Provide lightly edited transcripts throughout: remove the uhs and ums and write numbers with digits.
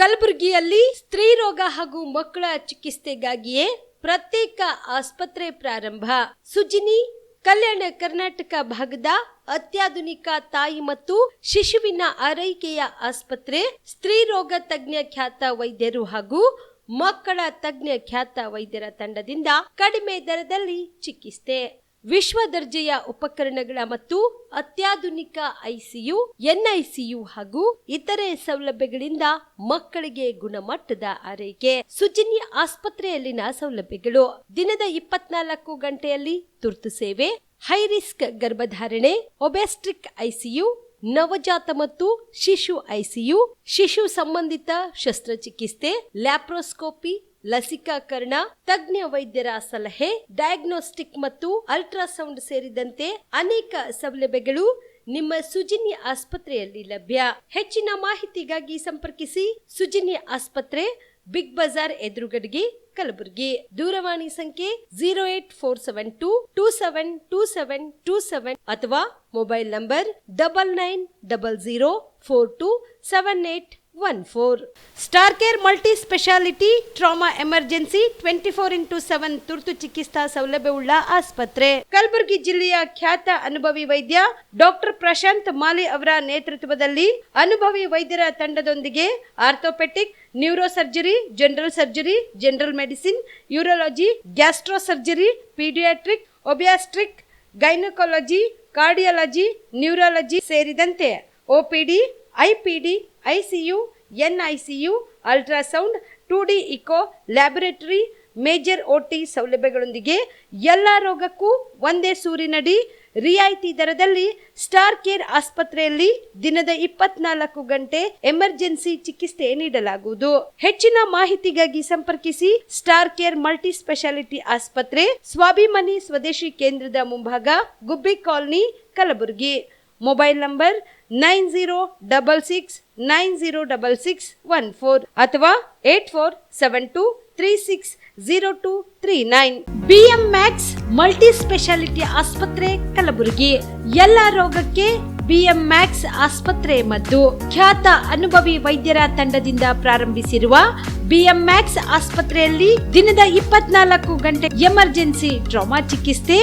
ಕಲಬುರಗಿಯಲ್ಲಿ ಸ್ತ್ರೀ ರೋಗ ಹಾಗೂ ಮಕ್ಕಳ ಚಿಕಿತ್ಸೆಗಾಗಿಯೇ ಪ್ರತ್ಯೇಕ ಆಸ್ಪತ್ರೆ ಪ್ರಾರಂಭ. ಸುಜಿನಿ ಕಲ್ಯಾಣ ಕರ್ನಾಟಕ ಭಾಗದ ಅತ್ಯಾಧುನಿಕ ತಾಯಿ ಮತ್ತು ಶಿಶುವಿನ ಆರೈಕೆಯ ಆಸ್ಪತ್ರೆ. ಸ್ತ್ರೀ ರೋಗ ತಜ್ಞ ಖ್ಯಾತ ವೈದ್ಯರು ಹಾಗೂ ಮಕ್ಕಳ ತಜ್ಞ ಖ್ಯಾತ ವೈದ್ಯರ ತಂಡದಿಂದ ಕಡಿಮೆ ದರದಲ್ಲಿ ಚಿಕಿತ್ಸೆ, ವಿಶ್ವ ದರ್ಜೆಯ ಉಪಕರಣಗಳ ಮತ್ತು ಅತ್ಯಾಧುನಿಕ ಐಸಿಯು, ಎನ್ಐಸಿಯು ಹಾಗೂ ಇತರೆ ಸೌಲಭ್ಯಗಳಿಂದ ಮಕ್ಕಳಿಗೆ ಗುಣಮಟ್ಟದ ಆರೈಕೆ. ಸುಜಿನಿ ಆಸ್ಪತ್ರೆಯಲ್ಲಿನ ಸೌಲಭ್ಯಗಳು: ದಿನದ 24 ಗಂಟೆಯಲ್ಲಿ ತುರ್ತು ಸೇವೆ, ಹೈ ರಿಸ್ಕ್ ಗರ್ಭಧಾರಣೆ, ಒಬೆಸ್ಟ್ರಿಕ್ ಐಸಿಯು, ನವಜಾತ ಮತ್ತು ಶಿಶು ಐಸಿಯು, ಶಿಶು ಸಂಬಂಧಿತ ಶಸ್ತ್ರಚಿಕಿತ್ಸೆ, ಲ್ಯಾಪ್ರೋಸ್ಕೋಪಿ, ಲಸಿಕಾಕರಣ, ತಜ್ಞ ವೈದ್ಯರ ಸಲಹೆ, ಡಯಾಗ್ನೋಸ್ಟಿಕ್ ಮತ್ತು ಅಲ್ಟ್ರಾಸೌಂಡ್ ಸೇರಿದಂತೆ ಅನೇಕ ಸೌಲಭ್ಯಗಳು ನಿಮ್ಮ ಸುಜಿನಿ ಆಸ್ಪತ್ರೆಯಲ್ಲಿ ಲಭ್ಯ. ಹೆಚ್ಚಿನ ಮಾಹಿತಿಗಾಗಿ ಸಂಪರ್ಕಿಸಿ ಸುಜಿನಿ ಆಸ್ಪತ್ರೆ, ಬಿಗ್ ಬಜಾರ್ ಎದುರುಗಡೆಗೆ, ಕಲಬುರಗಿ. ದೂರವಾಣಿ ಸಂಖ್ಯೆ 08472 272727 ಅಥವಾ mobile number 9900427814. Star care multi speciality trauma emergency 24x7 ತುರ್ತು ಚಿಕಿತ್ಸಾ ಸೌಲಭ್ಯವುಳ್ಳ ಆಸ್ಪತ್ರೆ. ಕಲಬುರಗಿ ಜಿಲ್ಲೆಯ ಖ್ಯಾತ ಅನುಭವಿ ವೈದ್ಯ ಡಾಕ್ಟರ್ ಪ್ರಶಾಂತ್ ಮಾಲಿ ಅವರ ನೇತೃತ್ವದಲ್ಲಿ ಅನುಭವಿ ವೈದ್ಯರ ತಂಡದೊಂದಿಗೆ orthopaedic, neuro surgery, general surgery, general medicine, urology, gastro surgery, paediatric, obstetric, gynaecology, cardiology, neurology ಸೇರಿದಂತೆ OPD, IPD, ICU, NICU, ultrasound, 2D echo, laboratory, major OT ಸೌಲಭ್ಯಗಳೊಂದಿಗೆ ಎಲ್ಲ ರೋಗಕ್ಕೂ ಒಂದೇ ಸೂರಿನಡಿ ರಿಯಾಯಿತಿ ದರದಲ್ಲಿ ಸ್ಟಾರ್ ಕೇರ್ ಆಸ್ಪತ್ರೆಯಲ್ಲಿ ದಿನದ 24 ಗಂಟೆ ಎಮರ್ಜೆನ್ಸಿ ಚಿಕಿತ್ಸೆ ನೀಡಲಾಗುವುದು. ಹೆಚ್ಚಿನ ಮಾಹಿತಿಗಾಗಿ ಸಂಪರ್ಕಿಸಿ ಸ್ಟಾರ್ ಕೇರ್ ಮಲ್ಟಿ ಸ್ಪೆಷಾಲಿಟಿ ಆಸ್ಪತ್ರೆ, ಸ್ವಾಭಿಮಾನಿ ಸ್ವದೇಶಿ ಕೇಂದ್ರದ ಮುಂಭಾಗ, ಗುಬ್ಬಿ ಕಾಲನಿ, ಕಲಬುರಗಿ. ಮೊಬೈಲ್ ನಂಬರ್ 9066906614 ಅಥವಾ 8472360239. BM Max ಮಲ್ಟಿ ಸ್ಪೆಷಾಲಿಟಿ ಆಸ್ಪತ್ರೆ, ಕಲಬುರಗಿ. ಎಲ್ಲ ರೋಗಕ್ಕೆ BM Max ಆಸ್ಪತ್ರೆ ಮದ್ದು. ಖ್ಯಾತ ಅನುಭವಿ ವೈದ್ಯರ ತಂಡದಿಂದ ಪ್ರಾರಂಭಿಸಿರುವ BM Max ಆಸ್ಪತ್ರೆಯಲ್ಲಿ ದಿನದ 24 ಗಂಟೆ ಎಮರ್ಜೆನ್ಸಿ ಟ್ರಾಮಾ ಚಿಕಿತ್ಸೆ.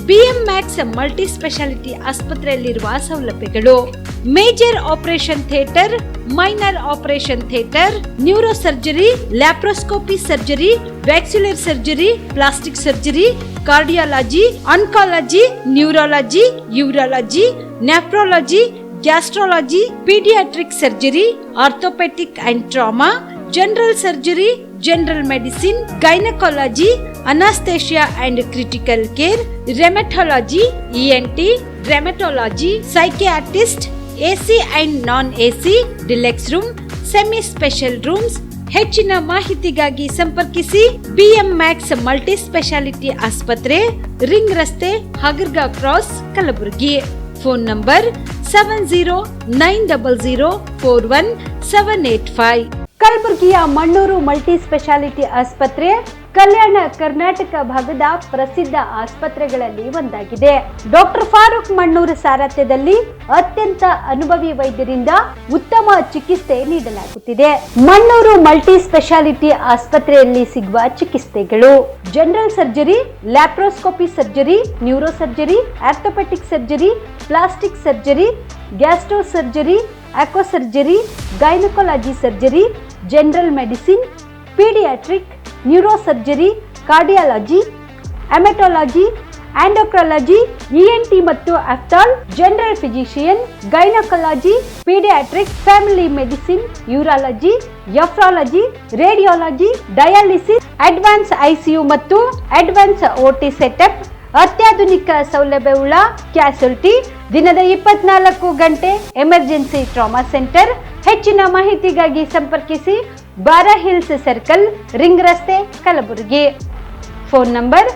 BM Max ಮಲ್ಟಿ ಸ್ಪೆಷಾಲಿಟಿ ಆಸ್ಪತ್ರೆಯಲ್ಲಿರುವ ಸೌಲಭ್ಯಗಳು: major operation theatre, minor operation theatre, neuro surgery, laparoscopy surgery, ವ್ಯಾಕ್ಸ್ಯುಲರ್ surgery, plastic surgery, cardiology, oncology, neurology, urology, nephrology, gastrology, paediatric surgery, orthopaedic and trauma, general surgery, general medicine, gynaecology, anaesthesia and critical care, rheumatology, ENT, rheumatology, psychiatrist, AC and non AC, deluxe room, semi special rooms. ಹೆಚ್ಚಿನ ಮಾಹಿತಿಗಾಗಿ ಸಂಪರ್ಕಿಸಿ BM Max multi speciality ಆಸ್ಪತ್ರೆ, ring ರಸ್ತೆ, ಹಗರ್ಗಾ cross, Kalaburagi. Phone number 7090041785. ಕಲಬುರಗಿಯ Mannur multi speciality ಆಸ್ಪತ್ರೆ ಕಲ್ಯಾಣ ಕರ್ನಾಟಕ ಭಾಗದ ಪ್ರಸಿದ್ಧ ಆಸ್ಪತ್ರೆಗಳಲ್ಲಿ ಒಂದಾಗಿದೆ. ಡಾಕ್ಟರ್ ಫಾರೂಕ್ ಮಣ್ಣೂರು ಸಾರಥ್ಯದಲ್ಲಿ ಅತ್ಯಂತ ಅನುಭವಿ ವೈದ್ಯರಿಂದ ಉತ್ತಮ ಚಿಕಿತ್ಸೆ ನೀಡಲಾಗುತ್ತಿದೆ. ಮಣ್ಣೂರು ಮಲ್ಟಿ ಸ್ಪೆಷಾಲಿಟಿ ಆಸ್ಪತ್ರೆಯಲ್ಲಿ ಸಿಗುವ ಚಿಕಿತ್ಸೆಗಳು: general surgery, laparoscopy surgery, neuro surgery, orthopaedic surgery, plastic surgery, gastro surgery, onco surgery, gynaecology surgery, general medicine, paediatric, neuro surgery, cardiology, haematology, endocrinology, ENT ಮತ್ತು ophthal, general physician, gynaecology, paediatric, family medicine, urology, nephrology, radiology, dialysis, advance ICU ಮತ್ತು advance OT setup. ಅತ್ಯಾಧುನಿಕ ಸೌಲಭ್ಯವುಳ್ಳ ಕ್ಯಾಸುಲಿಟಿ, ದಿನದ 24 ಗಂಟೆ emergency trauma centre. ಹೆಚ್ಚಿನ ಮಾಹಿತಿಗಾಗಿ ಸಂಪರ್ಕಿಸಿ ಬಾರಾ hills circle, ring ರಸ್ತೆ, ಕಲಬುರಗಿ. Phone number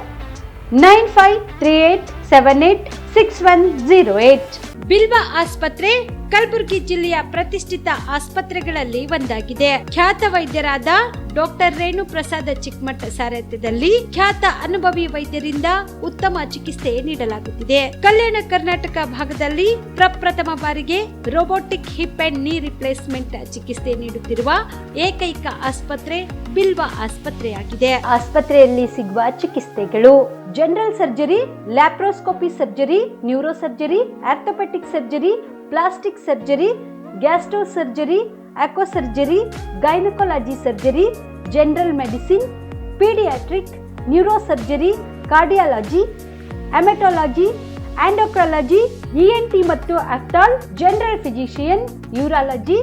9538786108. ಬಿಲ್ವಾ ಆಸ್ಪತ್ರೆ ಕಲಬುರಗಿ ಜಿಲ್ಲೆಯ ಪ್ರತಿಷ್ಠಿತ ಆಸ್ಪತ್ರೆಗಳಲ್ಲಿ ಒಂದಾಗಿದೆ. ಖ್ಯಾತ ವೈದ್ಯರಾದ ಡಾಕ್ಟರ್ ರೇಣು ಪ್ರಸಾದ್ ಚಿಕ್ಮಠ್ ಸಾರಥ್ಯದಲ್ಲಿ ಖ್ಯಾತ ಅನುಭವಿ ವೈದ್ಯರಿಂದ ಉತ್ತಮ ಚಿಕಿತ್ಸೆ ನೀಡಲಾಗುತ್ತಿದೆ. ಕಲ್ಯಾಣ ಕರ್ನಾಟಕ ಭಾಗದಲ್ಲಿ ಪ್ರಪ್ರಥಮ ಬಾರಿಗೆ robotic hip and knee replacement ಚಿಕಿತ್ಸೆ ನೀಡುತ್ತಿರುವ ಏಕೈಕ ಆಸ್ಪತ್ರೆ ಬಿಲ್ವಾ ಆಸ್ಪತ್ರೆಯಾಗಿದೆ. ಆಸ್ಪತ್ರೆಯಲ್ಲಿ ಸಿಗುವ ಚಿಕಿತ್ಸೆಗಳು: general surgery, laparoscopy surgery, neuro surgery, orthopaedic surgery, plastic surgery, gastro surgery, onco surgery, gynaecology surgery, general medicine, paediatric, neuro surgery, cardiology, haematology, endocrinology, ENT ಮತ್ತು ophthal, general physician, urology,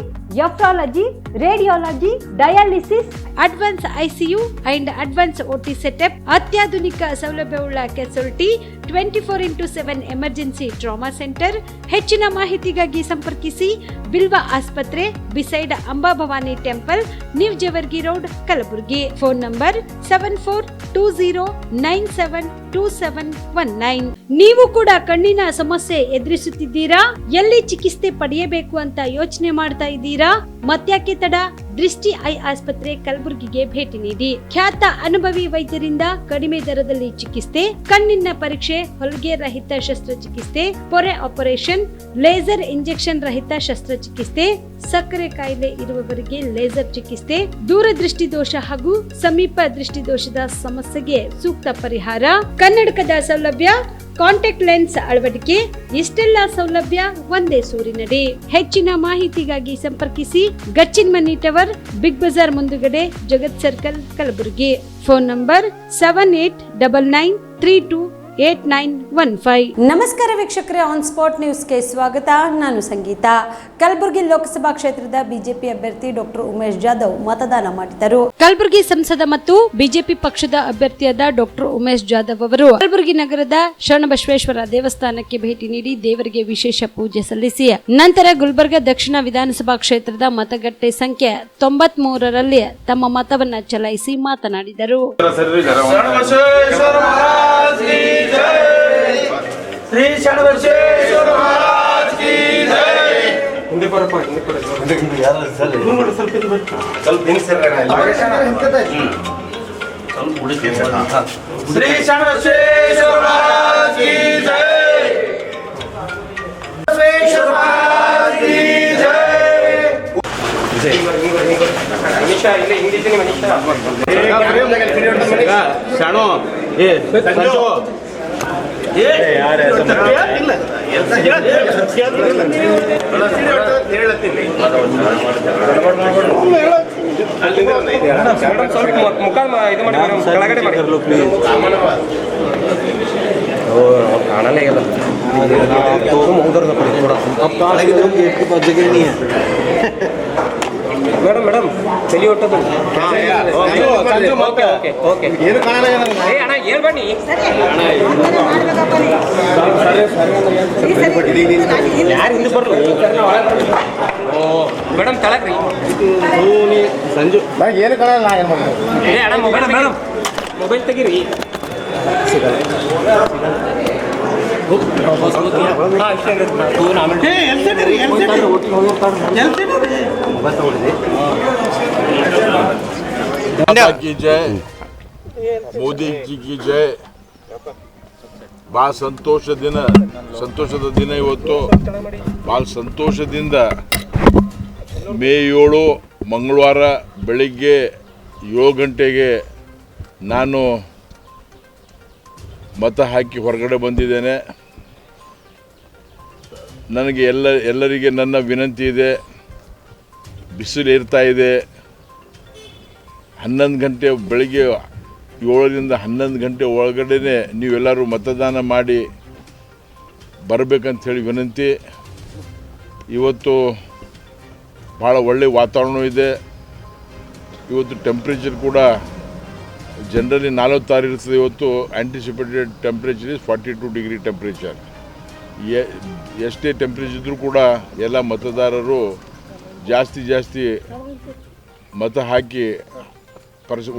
nephrology, radiology, dialysis, advance ICU and advance OT setup, ಅತ್ಯಾಧುನಿಕ ಸೌಲಭ್ಯವುಳ್ಳ casualty, 24x7 emergency trauma centre. ಹೆಚ್ಚಿನ ಮಾಹಿತಿಗಾಗಿ ಸಂಪರ್ಕಿಸಿ ಬಿಲ್ವಾ ಆಸ್ಪತ್ರೆ, beside Amba Bhavani temple, new Jewargi road, Kalaburagi. Phone number 7420972719. ನೀವು ಕೂಡ ಕಣ್ಣಿನ ಸಮಸ್ಯೆ ಎದುರಿಸುತ್ತಿದ್ದೀರಾ? ಎಲ್ಲಿ ಚಿಕಿತ್ಸೆ ಪಡೆಯಬೇಕು ಅಂತ ಯೋಚನೆ ಮಾಡ್ತಾ ಇದ್ದೀರಾ? ಮತ್ಯಾಕೆ ತಡ? ದೃಷ್ಟಿ ಐ ಆಸ್ಪತ್ರೆ ಕಲಬುರಗಿಗೆ ಭೇಟಿ ನೀಡಿ. ಖ್ಯಾತ ಅನುಭವಿ ವೈದ್ಯರಿಂದ ಕಡಿಮೆ ದರದಲ್ಲಿ ಚಿಕಿತ್ಸೆ, ಕಣ್ಣಿನ ಪರೀಕ್ಷೆ, ಹೊಲಿಗೆ ರಹಿತ ಶಸ್ತ್ರಚಿಕಿತ್ಸೆ, ಪೊರೆ ಆಪರೇಷನ್, ಲೇಸರ್ ಇಂಜೆಕ್ಷನ್ ರಹಿತ ಶಸ್ತ್ರಚಿಕಿತ್ಸೆ, ಸಕ್ಕರೆ ಕಾಯಿಲೆ ಇರುವವರಿಗೆ ಲೇಸರ್ ಚಿಕಿತ್ಸೆ, ದೂರದೃಷ್ಟಿ ದೋಷ ಹಾಗೂ ಸಮೀಪ ದೃಷ್ಟಿ ದೋಷದ ಸಮಸ್ಯೆಗೆ ಸೂಕ್ತ ಪರಿಹಾರ, ಕನ್ನಡಕದ ಸೌಲಭ್ಯ, ಕಾಂಟ್ಯಾಕ್ಟ್ ಲೆನ್ಸ್ ಅಳವಡಿಕೆ, ಇಷ್ಟೆಲ್ಲ ಸೌಲಭ್ಯ ಒಂದೇ ಸೂರಿನಡಿ. ಹೆಚ್ಚಿನ ಮಾಹಿತಿಗಾಗಿ ಸಂಪರ್ಕಿಸಿ Gachchin Mani tower, Big Bazaar ಮುಂದುಗಡೆ, Jagat circle, Kalaburagi. Phone number 7899328915. ನಮಸ್ಕಾರ ವೀಕ್ಷಕರೇ, ಆನ್ ಸ್ಪಾಟ್ ನ್ಯೂಸ್ಗೆ ಸ್ವಾಗತ. ನಾನು ಸಂಗೀತ. ಕಲಬುರಗಿ ಲೋಕಸಭಾ ಕ್ಷೇತ್ರದ ಬಿಜೆಪಿ ಅಭ್ಯರ್ಥಿ ಡಾಕ್ಟರ್ ಉಮೇಶ್ ಜಾಧವ್ ಮತದಾನ ಮಾಡಿದರು. ಕಲಬುರಗಿ ಸಂಸದ ಮತ್ತು ಬಿಜೆಪಿ ಪಕ್ಷದ ಅಭ್ಯರ್ಥಿಯಾದ ಡಾಕ್ಟರ್ ಉಮೇಶ್ ಜಾಧವ್ ಅವರು ಕಲಬುರಗಿ ನಗರದ ಶರಣಬಸವೇಶ್ವರ ದೇವಸ್ಥಾನಕ್ಕೆ ಭೇಟಿ ನೀಡಿ ದೇವರಿಗೆ ವಿಶೇಷ ಪೂಜೆ ಸಲ್ಲಿಸಿ ನಂತರ ಗುಲ್ಬರ್ಗ ದಕ್ಷಿಣ ವಿಧಾನಸಭಾ ಕ್ಷೇತ್ರದ ಮತಗಟ್ಟೆ ಸಂಖ್ಯೆ 93ರಲ್ಲಿ ತಮ್ಮ ಮತವನ್ನ ಚಲಾಯಿಸಿ ಮಾತನಾಡಿದರು. श्री शरणबसवेश्वर महाराज की जय। ಹಿಂದೆ ಬರಪ್ಪ, ಹಿಂದೆ ಬರ. ಯಾರು ಸರ್? ನೋಡಿ ಸ್ವಲ್ಪ ಹಿಂದೆ ಬನ್ನಿ. ಸ್ವಲ್ಪ ಹಿಂದೆ ಸರ್. ಸ್ವಲ್ಪ ಉಳಿಕೆ ಸರ್. ಶ್ರೀ ಶರಣಬಸವೇಶ್ವರ महाराज की जय। बसवेश्वर महाराज की जय। मनीषा ಇಲ್ಲೇ ಹಿಂದಿದ್ದೀನಿ ಮನೀಷಾ. ಶಾಣೋ ಏ ಸಂಜು ಕಾಣಲೇ ಇಲ್ಲ. ಮೇಡಮ್ ಮೇಡಮ್ ತಲೆ ಹೊಟ್ಟದು ಏನು ಕಾಣಲ್ಲ ಅಣ್ಣ, ಏನು ಬನ್ನಿ ಯಾರು ಹಿಂದೆ ಬರ್ಲಿ. ಓ ಮೇಡಮ್ ತಳಗ್ರಿ ಸಂಜು ಏನು ಕಾಣಲ್ಲ. ಏನು ಮಾಡ್ಬೋದು ಅಣ್ಣ? ಮೊಬೈಲ್ ಮೇಡಮ್ ಮೊಬೈಲ್ ತೆಗೀರಿ. की जय, ಮೋದಿ ಜಿ ಕಿ ಜೈ. ಭಾಳ ಸಂತೋಷದ ದಿನ ಇವತ್ತು. ಭಾಳ ಸಂತೋಷದಿಂದ ಮೇ 7 ಮಂಗಳವಾರ ಬೆಳಿಗ್ಗೆ 7 ಗಂಟೆಗೆ ನಾನು ಮತ ಹಾಕಿ ಹೊರಗಡೆ ಬಂದಿದ್ದೇನೆ. ನನಗೆ ಎಲ್ಲರಿಗೆ ನನ್ನ ವಿನಂತಿ ಇದೆ, ಬಿಸಿಲು ಇರ್ತಾ ಇದೆ. 11 ಗಂಟೆ ಬೆಳಿಗ್ಗೆ 7ರಿಂದ 11 ಗಂಟೆ ಒಳಗಡೆ ನೀವೆಲ್ಲರೂ ಮತದಾನ ಮಾಡಿ ಬರಬೇಕಂಥೇಳಿ ವಿನಂತಿ. ಇವತ್ತು ಭಾಳ ಒಳ್ಳೆಯ ವಾತಾವರಣ ಇದೆ. ಇವತ್ತು ಟೆಂಪ್ರೇಚರ್ ಕೂಡ ಜನರಲಿ 46 ಇರ್ತದೆ. ಇವತ್ತು anticipated temperature is 42 degree temperature. ಎಷ್ಟೇ ಟೆಂಪ್ರೇಚರ್ ಇದ್ದರೂ ಕೂಡ ಎಲ್ಲ ಮತದಾರರು ಜಾಸ್ತಿ ಮತ ಹಾಕಿ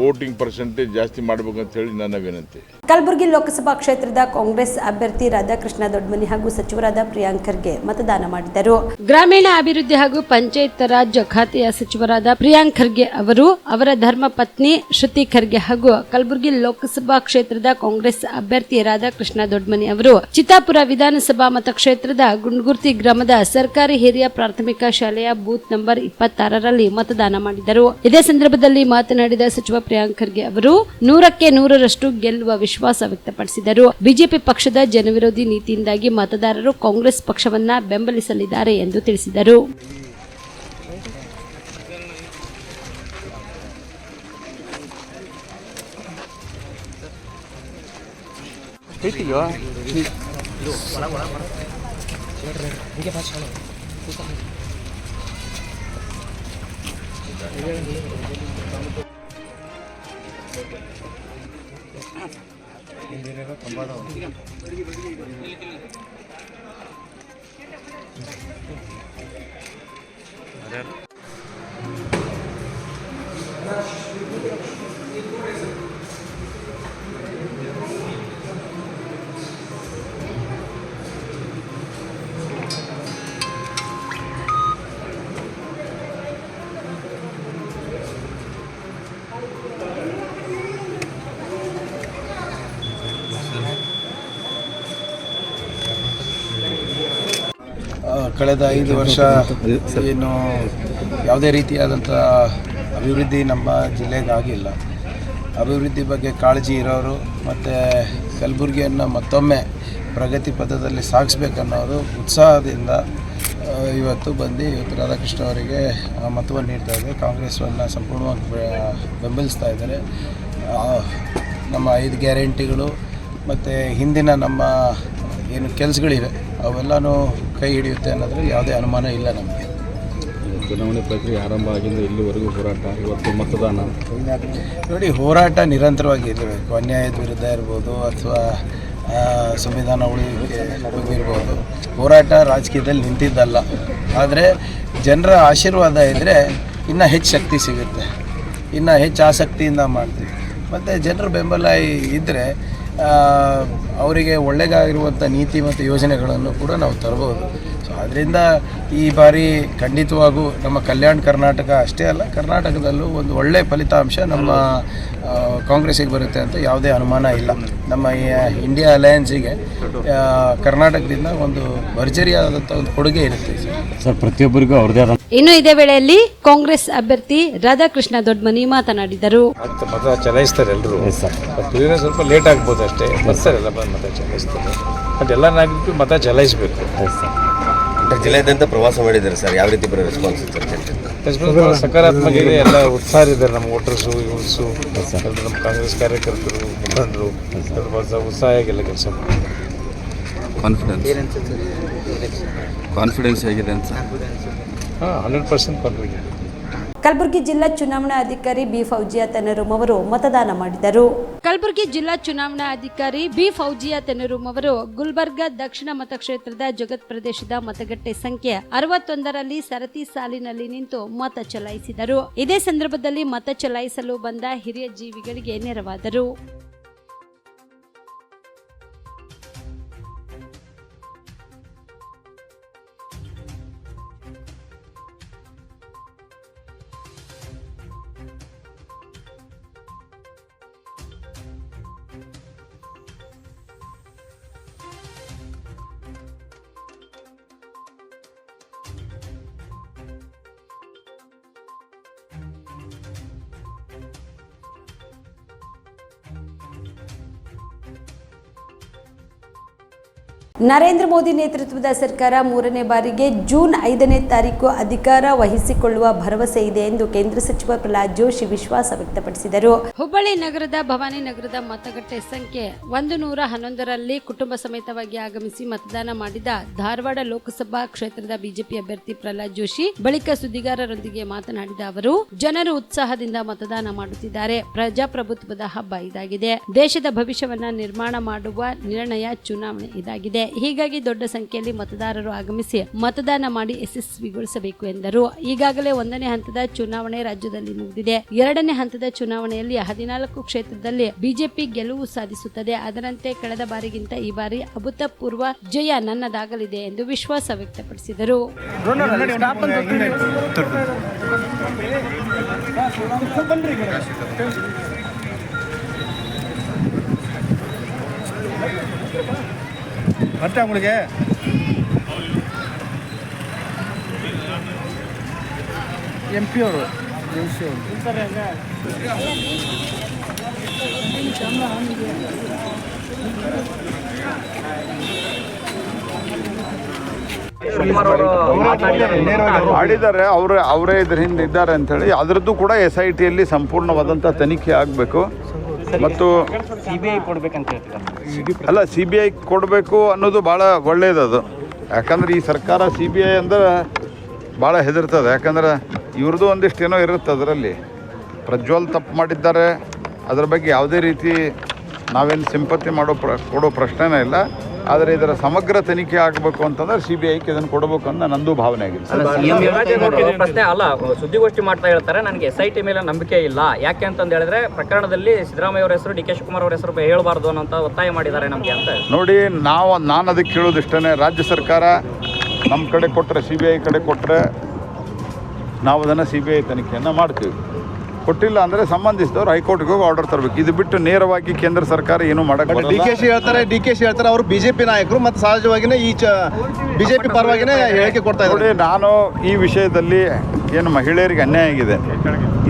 ವೋಟಿಂಗ್ ಪರ್ಸೆಂಟೇಜ್ ಜಾಸ್ತಿ ಮಾಡಬೇಕಂತ ಹೇಳಿ ನನ್ನ ವಿನಂತಿ. ಕಲಬುರಗಿ ಲೋಕಸಭಾ ಕ್ಷೇತ್ರದ ಕಾಂಗ್ರೆಸ್ ಅಭ್ಯರ್ಥಿ ರಾಧಾಕೃಷ್ಣ ದೊಡ್ಮನಿ ಹಾಗೂ ಸಚಿವರಾದ ಪ್ರಿಯಾಂಕ್ ಖರ್ಗೆ ಮತದಾನ ಮಾಡಿದರು. ಗ್ರಾಮೀಣ ಅಭಿವೃದ್ಧಿ ಹಾಗೂ ಪಂಚಾಯತ್ ರಾಜ್ ಖಾತೆಯ ಸಚಿವರಾದ ಪ್ರಿಯಾಂಕ್ ಖರ್ಗೆ ಅವರು, ಅವರ ಧರ್ಮ ಪತ್ನಿ ಶ್ರುತಿ ಖರ್ಗೆ ಹಾಗೂ ಕಲಬುರಗಿ ಲೋಕಸಭಾ ಕ್ಷೇತ್ರದ ಕಾಂಗ್ರೆಸ್ ಅಭ್ಯರ್ಥಿ ರಾಧಾಕೃಷ್ಣ ದೊಡ್ಮನಿ ಅವರು ಚಿತ್ತಾಪುರ ವಿಧಾನಸಭಾ ಮತಕ್ಷೇತ್ರದ ಗುಂಡ್ಗುರ್ತಿ ಗ್ರಾಮದ ಸರ್ಕಾರಿ ಹಿರಿಯ ಪ್ರಾಥಮಿಕ ಶಾಲೆಯ ಬೂತ್ ನಂಬರ್ 26ರಲ್ಲಿ ಮತದಾನ ಮಾಡಿದರು. ಇದೇ ಸಂದರ್ಭದಲ್ಲಿ ಮಾತನಾಡಿದ ಸಚಿವ ಪ್ರಿಯಾಂಕ್ ಖರ್ಗೆ ಅವರು 100ಕ್ಕೆ 100ರಷ್ಟು ಗೆಲ್ಲುವ ವಿಶ್ವಾಸ ವ್ಯಕ್ತಪಡಿಸಿದರು. ಬಿಜೆಪಿ ಪಕ್ಷದ ಜನವಿರೋಧಿ ನೀತಿಯಿಂದಾಗಿ ಮತದಾರರು ಕಾಂಗ್ರೆಸ್ ಪಕ್ಷವನ್ನ ಬೆಂಬಲಿಸಲಿದ್ದಾರೆ ಎಂದು ತಿಳಿಸಿದರು. ಕಳೆದ 5 ವರ್ಷ ಏನು ಯಾವುದೇ ರೀತಿಯಾದಂಥ ಅಭಿವೃದ್ಧಿ ನಮ್ಮ ಜಿಲ್ಲೆಗೆ ಆಗಿಲ್ಲ. ಅಭಿವೃದ್ಧಿ ಬಗ್ಗೆ ಕಾಳಜಿ ಇರೋರು ಮತ್ತು ಕಲಬುರಗಿಯನ್ನು ಮತ್ತೊಮ್ಮೆ ಪ್ರಗತಿ ಪಥದಲ್ಲಿ ಸಾಗಿಸ್ಬೇಕನ್ನೋರು ಉತ್ಸಾಹದಿಂದ ಇವತ್ತು ರಾಧಾಕೃಷ್ಣ ಅವರಿಗೆ ಮತವನ್ನು ನೀಡ್ತಾ ಇದ್ದಾರೆ. ಕಾಂಗ್ರೆಸ್ವನ್ನು ಸಂಪೂರ್ಣವಾಗಿ ಬೆಂಬಲಿಸ್ತಾ ಇದ್ದಾರೆ. ನಮ್ಮ 5 ಗ್ಯಾರಂಟಿಗಳು ಮತ್ತು ಹಿಂದಿನ ನಮ್ಮ ಏನು ಕೆಲಸಗಳಿವೆ ಅವೆಲ್ಲನೂ ಕೈ ಹಿಡಿಯುತ್ತೆ ಅನ್ನೋದ್ರಲ್ಲಿ ಯಾವುದೇ ಅನುಮಾನ ಇಲ್ಲ ನಮಗೆ. ಚುನಾವಣೆ ಪ್ರಕ್ರಿಯೆ ಆರಂಭ ಆಗಿಂದ ಇಲ್ಲಿವರೆಗೂ ಹೋರಾಟ, ಇವತ್ತು ಮತದಾನ ನೋಡಿ, ಹೋರಾಟ ನಿರಂತರವಾಗಿ ಇರಬೇಕು. ಅನ್ಯಾಯದ ವಿರುದ್ಧ ಇರ್ಬೋದು ಅಥವಾ ಸಂವಿಧಾನ ಉಳಿವಿಕೆ ಇರ್ಬೋದು. ಹೋರಾಟ ರಾಜಕೀಯದಲ್ಲಿ ನಿಂತಿದ್ದಲ್ಲ. ಆದರೆ ಜನರ ಆಶೀರ್ವಾದ ಇದ್ದರೆ ಇನ್ನೂ ಹೆಚ್ಚು ಶಕ್ತಿ ಸಿಗುತ್ತೆ, ಇನ್ನೂ ಹೆಚ್ಚು ಆಸಕ್ತಿಯಿಂದ ಮಾಡ್ತೀವಿ. ಮತ್ತು ಜನರ ಬೆಂಬಲ ಇದ್ದರೆ ಅವರಿಗೆ ಒಳ್ಳೆಯದಾಗಿರುವಂಥ ನೀತಿ ಮತ್ತು ಯೋಜನೆಗಳನ್ನು ಕೂಡ ನಾವು ತರ್ಬೋದು. ಸೊ ಅದರಿಂದ ಈ ಬಾರಿ ಖಂಡಿತವಾಗೂ ನಮ್ಮ ಕಲ್ಯಾಣ ಕರ್ನಾಟಕ ಅಷ್ಟೇ ಅಲ್ಲ, ಕರ್ನಾಟಕದಲ್ಲೂ ಒಂದು ಒಳ್ಳೆಯ ಫಲಿತಾಂಶ ನಮ್ಮ ಕಾಂಗ್ರೆಸ್ಸಿಗೆ ಬರುತ್ತೆ ಅಂತ ಯಾವುದೇ ಅನುಮಾನ ಇಲ್ಲ. ನಮ್ಮ ಇಂಡಿಯಾ ಅಲಯನ್ಸಿಗೆ ಕರ್ನಾಟಕದಿಂದ ಒಂದು ಭರ್ಜರಿಯಾದಂಥ ಒಂದು ಕೊಡುಗೆ ಇರುತ್ತೆ ಸರ್. ಪ್ರತಿಯೊಬ್ಬರಿಗೂ ಅವ್ರದೇ ಆದ. ಇನ್ನು ಇದೇ ವೇಳೆಯಲ್ಲಿ ಕಾಂಗ್ರೆಸ್ ಅಭ್ಯರ್ಥಿ ರಾಧಾಕೃಷ್ಣ ದೊಡ್ಮನಿ ಮಾತನಾಡಿದರು. ಮತ ಚಲಾಯಿಸ್ತಾರೆ ಎಲ್ಲರೂ, ಸ್ವಲ್ಪ ಲೇಟ್ ಆಗ್ಬೋದು ಅಷ್ಟೇ, ಬರ್ತಾರೆಲ್ಲ ಬಂದು ಮತ ಚಲಾಯಿಸ್ತಾರೆ. ಬಟ್ ಎಲ್ಲ ನಾಗರಿಕರು ಮತ ಚಲಾಯಿಸಬೇಕು. ಜಿಲ್ಲೆಯಾದ್ಯಂತ ಪ್ರವಾಸ ಮಾಡಿದ್ದಾರೆ ಸರ್, ಯಾವ ರೀತಿ ಬರೋ ರೆಸ್ಪಾನ್ಸ್ ಸಕಾರಾತ್ಮಕ ಇದೆ. ಎಲ್ಲ ಉತ್ಸಾಹ ಇದ್ದಾರೆ ನಮ್ಮ ವೋಟರ್ಸು, ಯೂತ್ಸು, ನಮ್ಮ ಕಾಂಗ್ರೆಸ್ ಕಾರ್ಯಕರ್ತರು, ಮುಖಂಡರು ಉತ್ಸಾಹಗೆಲ್ಲ ಕೆಲಸ ಮಾಡ್ತಾರೆ. ಕಾನ್ಫಿಡೆನ್ಸ್ ಹೇಗಿದೆ ಅಂತ? 100% ಕಾನ್ಫಿಡೆಂಟ್. ಕಲಬುರಗಿ ಜಿಲ್ಲಾ ಚುನಾವಣಾ ಅಧಿಕಾರಿ ಬಿ ಫೌಜಿಯಾ ತನರೂಮ್ ಅವರು ಮತದಾನ ಮಾಡಿದರು. ಕಲಬುರಗಿ ಜಿಲ್ಲಾ ಚುನಾವಣಾ ಅಧಿಕಾರಿ ಬಿ ಫೌಜಿಯಾ ತನರೂಮ್ ಅವರು ಗುಲ್ಬರ್ಗಾ ದಕ್ಷಿಣ ಮತಕ್ಷೇತ್ರದ ಜಗತ್ ಪ್ರದೇಶದ ಮತಗಟ್ಟೆ ಸಂಖ್ಯೆ 61ರಲ್ಲಿ ಸರತಿ ಸಾಲಿನಲ್ಲಿ ನಿಂತು ಮತ ಚಲಾಯಿಸಿದರು. ಇದೇ ಸಂದರ್ಭದಲ್ಲಿ ಮತ ಚಲಾಯಿಸಲು ಬಂದ ಹಿರಿಯ ಜೀವಿಗಳಿಗೆ ನೆರವಾದರು. ನರೇಂದ್ರ ಮೋದಿ ನೇತೃತ್ವದ ಸರ್ಕಾರ 3ನೇ ಬಾರಿಗೆ ಜೂನ್ 5ನೇ ತಾರೀಕು ಅಧಿಕಾರ ವಹಿಸಿಕೊಳ್ಳುವ ಭರವಸೆ ಇದೆ ಎಂದು ಕೇಂದ್ರ ಸಚಿವ ಪ್ರಹ್ಲಾದ್ ಜೋಶಿ ವಿಶ್ವಾಸ ವ್ಯಕ್ತಪಡಿಸಿದರು. ಹುಬ್ಬಳ್ಳಿ ನಗರದ ಭವಾನಿ ನಗರದ ಮತಗಟ್ಟೆ ಸಂಖ್ಯೆ 111ರಲ್ಲಿ ಕುಟುಂಬ ಸಮೇತವಾಗಿ ಆಗಮಿಸಿ ಮತದಾನ ಮಾಡಿದ ಧಾರವಾಡ ಲೋಕಸಭಾ ಕ್ಷೇತ್ರದ ಬಿಜೆಪಿ ಅಭ್ಯರ್ಥಿ ಪ್ರಹ್ಲಾದ್ ಜೋಶಿ ಬಳಿಕ ಸುದ್ದಿಗಾರರೊಂದಿಗೆ ಮಾತನಾಡಿದ ಅವರು, ಜನರು ಉತ್ಸಾಹದಿಂದ ಮತದಾನ ಮಾಡುತ್ತಿದ್ದಾರೆ. ಪ್ರಜಾಪ್ರಭುತ್ವದ ಹಬ್ಬ ಇದಾಗಿದೆ. ದೇಶದ ಭವಿಷ್ಯವನ್ನ ನಿರ್ಮಾಣ ಮಾಡುವ ನಿರ್ಣಯ ಚುನಾವಣೆ ಇದಾಗಿದೆ. ಹೀಗಾಗಿ ದೊಡ್ಡ ಸಂಖ್ಯೆಯಲ್ಲಿ ಮತದಾರರು ಆಗಮಿಸಿ ಮತದಾನ ಮಾಡಿ ಯಶಸ್ವಿಗೊಳಿಸಬೇಕು ಎಂದರು. ಈಗಾಗಲೇ 1ನೇ ಹಂತದ ಚುನಾವಣೆ ರಾಜ್ಯದಲ್ಲಿ ಮುಗಿದಿದೆ. 2ನೇ ಹಂತದ ಚುನಾವಣೆಯಲ್ಲಿ 14 ಕ್ಷೇತ್ರದಲ್ಲಿ ಬಿಜೆಪಿ ಗೆಲುವು ಸಾಧಿಸುತ್ತದೆ. ಅದರಂತೆ ಕಳೆದ ಬಾರಿಗಿಂತ ಈ ಬಾರಿ ಅಭೂತಪೂರ್ವ ಜಯ ನನ್ನದಾಗಲಿದೆ ಎಂದು ವಿಶ್ವಾಸ ವ್ಯಕ್ತಪಡಿಸಿದರು. MP ಅವರು ಮಾಡಿದ್ದಾರೆ, ಅವರೇ ಇದ್ರ ಹಿಂದೆ ಇದ್ದಾರೆ ಅಂಥೇಳಿ. ಅದರದ್ದು ಕೂಡ SITಯಲ್ಲಿ ಸಂಪೂರ್ಣವಾದಂಥ ತನಿಖೆ ಆಗಬೇಕು. ಮತ್ತು CBI ಕೊಡ್ಬೇಕಂತ ಹೇಳ್ತಾರೆ. ಅಲ್ಲ, CBI ಕೊಡಬೇಕು ಅನ್ನೋದು ಭಾಳ ಒಳ್ಳೆಯದದು. ಯಾಕಂದ್ರೆ ಈ ಸರ್ಕಾರ CBI ಅಂದ್ರೆ ಭಾಳ ಹೆದರ್ತದೆ. ಯಾಕಂದ್ರೆ ಇವ್ರದ್ದು ಒಂದಿಷ್ಟು ಏನೋ ಇರುತ್ತೆ ಅದರಲ್ಲಿ. ಪ್ರಜ್ವಲ್ ತಪ್ಪು ಮಾಡಿದ್ದಾರೆ, ಅದರ ಬಗ್ಗೆ ಯಾವುದೇ ರೀತಿ ನಾವೇನು ಸಿಂಪತಿ ಕೊಡೋ ಪ್ರಶ್ನೆನೇ ಇಲ್ಲ. ಆದರೆ ಇದರ ಸಮಗ್ರ ತನಿಖೆ ಆಗಬೇಕು ಅಂತಂದ್ರೆ CBIಗೆ ಇದನ್ನು ಕೊಡಬೇಕು ಅಂತ ನಂದು ಭಾವನೆ ಆಗಿದೆ. ಪ್ರಶ್ನೆ ಅಲ್ಲ, ಸುದ್ದಿಗೋಷ್ಠಿ ಮಾಡ್ತಾ ಹೇಳ್ತಾರೆ ನನಗೆ SIT ಮೇಲೆ ನಂಬಿಕೆ ಇಲ್ಲ. ಯಾಕೆ ಅಂತಂದು ಹೇಳಿದ್ರೆ ಪ್ರಕರಣದಲ್ಲಿ ಸಿದ್ದರಾಮಯ್ಯ ಅವರ ಹೆಸರು, DK ಶಿವಕುಮಾರ್ ಅವರ ಹೆಸರು ಹೇಳಬಾರ್ದು ಅನ್ನೋ ಒತ್ತಾಯ ಮಾಡಿದ್ದಾರೆ ನಮಗೆ ಅಂತ. ನೋಡಿ, ನಾನು ಅದಕ್ಕೆ ಕೇಳೋದಿಷ್ಟೇ, ರಾಜ್ಯ ಸರ್ಕಾರ ನಮ್ಮ ಕಡೆ ಕೊಟ್ಟರೆ, CBI ಕಡೆ ಕೊಟ್ಟರೆ ನಾವು ಅದನ್ನು CBI ತನಿಖೆಯನ್ನು ಮಾಡ್ತೀವಿ. ಕೊಟ್ಟಿಲ್ಲ ಅಂದರೆ ಸಂಬಂಧಿಸಿದವರು ಹೈಕೋರ್ಟ್ಗೆ ಹೋಗಿ ಆರ್ಡರ್ ತರಬೇಕು. ಇದು ಬಿಟ್ಟು ನೇರವಾಗಿ ಕೇಂದ್ರ ಸರ್ಕಾರ ಏನು ಮಾಡೋಕ್ಕೆ ಬರಲ್ಲ. DK ಹೇಳ್ತಾರೆ ಅವರು BJP ನಾಯಕರು ಮತ್ತು ಸಹಜವಾಗಿಯೇ ಈ BJP ಪರವಾಗಿಯೇ ಹೇಳಿಕೆ ಕೊಡ್ತಾ ಇದ್ದಾರೆ. ನೋಡಿ, ನಾನು ಈ ವಿಷಯದಲ್ಲಿ ಏನು ಮಹಿಳೆಯರಿಗೆ ಅನ್ಯಾಯ ಆಗಿದೆ,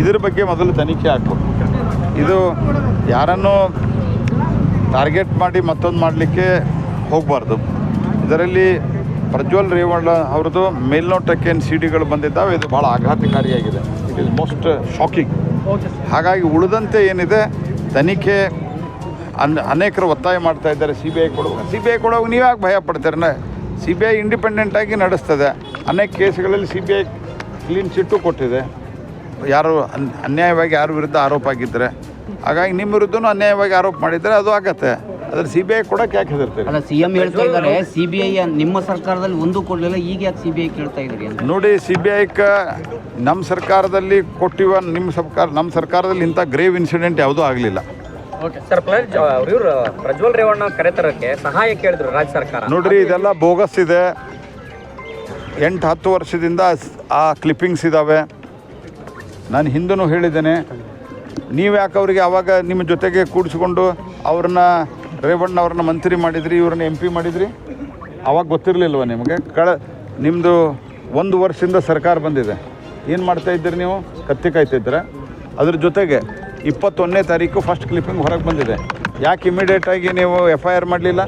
ಇದ್ರ ಬಗ್ಗೆ ಮೊದಲು ತನಿಖೆ ಆಗಬೇಕು. ಇದು ಯಾರನ್ನು ಟಾರ್ಗೆಟ್ ಮಾಡಿ ಮತ್ತೊಂದು ಮಾಡಲಿಕ್ಕೆ ಹೋಗಬಾರ್ದು. ಇದರಲ್ಲಿ ಪ್ರಜ್ವಲ್ ರೇವಣ್ಣ ಅವ್ರದ್ದು ಮೇಲ್ನೋಟಕ್ಕೇನು CDಗಳು ಬಂದಿದ್ದಾವೆ, ಇದು ಭಾಳ ಆಘಾತಕಾರಿಯಾಗಿದೆ. It is most shocking. ಹಾಗಾಗಿ ಉಳಿದಂತೆ ಏನಿದೆ ತನಿಖೆ ಅನೇಕರು ಒತ್ತಾಯ ಮಾಡ್ತಾ ಇದ್ದಾರೆ CBI ಕೊಡುವಾಗ ನೀವು ಯಾಕೆ ಭಯ ಪಡ್ತೀರ? CBI ಇಂಡಿಪೆಂಡೆಂಟಾಗಿ ನಡೆಸ್ತದೆ. ಅನೇಕ ಕೇಸ್ಗಳಲ್ಲಿ CBI ಕ್ಲೀನ್ ಚಿಟ್ಟು ಕೊಟ್ಟಿದೆ, ಯಾರು ಅನ್ಯಾಯವಾಗಿ ಯಾರ ವಿರುದ್ಧ ಆರೋಪ ಆಗಿದ್ದರೆ. ಹಾಗಾಗಿ ನಿಮ್ಮ ವಿರುದ್ಧನೂ ಅನ್ಯಾಯವಾಗಿ ಆರೋಪ ಮಾಡಿದರೆ ಅದು ಆಗತ್ತೆ. ಅದ್ರ CBI ಕೊಡೋಕೆ ಯಾಕೆ ಹೆದರ್ತೀರಿ? ಅಲ್ಲ, CM ಹೇಳ್ತಾ ಇದ್ದಾರೆ CBI ನಿಮ್ಮ ಸರ್ಕಾರದಲ್ಲಿ ಒಂದು ಕೊಡಲಿಲ್ಲ, ಈಗ ಯಾಕೆ CBI ಕೇಳ್ತಾ ಇದ್ದೀರಿ ಅಂತ. ನೋಡಿ, CBIಗೆ ನಮ್ಮ ಸರ್ಕಾರದಲ್ಲಿ ಕೊಟ್ಟಿವ, ನಮ್ಮ ಸರ್ಕಾರದಲ್ಲಿ ಇಂಥ ಗ್ರೇವ್ ಇನ್ಸಿಡೆಂಟ್ ಯಾವುದೂ ಆಗಲಿಲ್ಲ. ಸರ್, ಇವರು ಪ್ರಜ್ವಲ್ ರೇವಣ್ಣ ಕರೆತರಕ್ಕೆ ಸಹಾಯ ಕೇಳಿದ್ರು ರಾಜ್ಯ ಸರ್ಕಾರ. ನೋಡ್ರಿ, ಇದೆಲ್ಲ ಬೋಗಸ್ ಇದೆ. 8-10 ವರ್ಷದಿಂದ ಆ ಕ್ಲಿಪ್ಪಿಂಗ್ಸ್ ಇದ್ದಾವೆ. ನಾನು ಹಿಂದೂ ಹೇಳಿದ್ದೇನೆ, ನೀವು ಯಾಕೆ ಅವರಿಗೆ ಆವಾಗ ನಿಮ್ಮ ಜೊತೆಗೆ ಕೂಡಿಸ್ಕೊಂಡು ರೇವಣ್ಣ ಅವ್ರನ್ನ ಮಂತ್ರಿ ಮಾಡಿದ್ರಿ, ಇವ್ರನ್ನ MP ಮಾಡಿದ್ರಿ? ಆವಾಗ ಗೊತ್ತಿರಲಿಲ್ವ ನಿಮಗೆ? ನಿಮ್ಮದು 1 ವರ್ಷದಿಂದ ಸರ್ಕಾರ ಬಂದಿದೆ, ಏನು ಮಾಡ್ತಾ ಇದ್ದೀರಿ ನೀವು? ಕತ್ತಿ ಕಾಯ್ತಿದ್ರೆ. ಅದ್ರ ಜೊತೆಗೆ 21ನೇ ತಾರೀಕು ಫಸ್ಟ್ ಕ್ಲಿಪ್ಪಿಂಗ್ ಹೊರಗೆ ಬಂದಿದೆ. ಯಾಕೆ ಇಮಿಡಿಯೇಟಾಗಿ ನೀವು FIR ಮಾಡಲಿಲ್ಲ?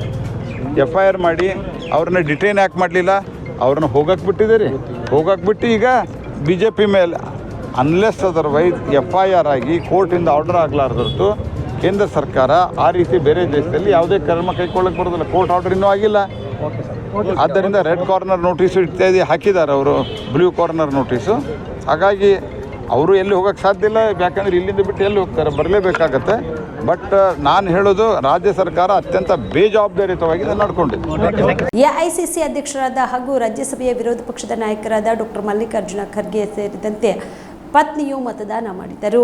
FIR ಮಾಡಿ ಅವ್ರನ್ನ ಡಿಟೈನ್ ಯಾಕೆ ಮಾಡಲಿಲ್ಲ? ಅವ್ರನ್ನ ಹೋಗಕ್ಕೆ ಬಿಟ್ಟಿದ್ದೀರಿ. ಹೋಗಕ್ಕೆ ಬಿಟ್ಟು ಈಗ BJP ಮೇಲೆ ಅನ್ಲೆಸ್ ಅದರ್ವೈಸ್ FIR ಆಗಿ ಕೋರ್ಟಿಂದ ಆರ್ಡರ್ ಆಗಲಾರ್ದಷ್ಟು ಕೇಂದ್ರ ಸರ್ಕಾರ ಆ ರೀತಿ ಬೇರೆ ದೇಶದಲ್ಲಿ ಯಾವುದೇ ಕ್ರಮ ಕೈಗೊಳ್ಳಕ್ಕೆ ಬರೋದಿಲ್ಲ. ಕೋರ್ಟ್ ಆರ್ಡರ್ ಇನ್ನೂ ಆಗಿಲ್ಲ. ಆದ್ದರಿಂದ ರೆಡ್ ಕಾರ್ನರ್ ನೋಟಿಸು ಇತ್ಯಾದಿ ಹಾಕಿದ್ದಾರೆ ಅವರು, ಬ್ಲೂ ಕಾರ್ನರ್ ನೋಟಿಸು. ಹಾಗಾಗಿ ಅವರು ಎಲ್ಲಿ ಹೋಗೋಕ್ಕೆ ಸಾಧ್ಯ ಇಲ್ಲ. ಯಾಕಂದರೆ ಇಲ್ಲಿಂದ ಬಿಟ್ಟು ಎಲ್ಲಿ ಹೋಗ್ತಾರೆ, ಬರಲೇಬೇಕಾಗತ್ತೆ. ಬಟ್ ನಾನು ಹೇಳೋದು, ರಾಜ್ಯ ಸರ್ಕಾರ ಅತ್ಯಂತ ಬೇಜವಾಬ್ದಾರಿಯುತವಾಗಿ ನಡ್ಕೊಂಡಿದೆ. AICC ಅಧ್ಯಕ್ಷರಾದ ಹಾಗೂ ರಾಜ್ಯಸಭೆಯ ವಿರೋಧ ಪಕ್ಷದ ನಾಯಕರಾದ ಡಾಕ್ಟರ್ ಮಲ್ಲಿಕಾರ್ಜುನ ಖರ್ಗೆ ಸೇರಿದಂತೆ ಪತ್ನಿಯು ಮತದಾನ ಮಾಡಿದರು.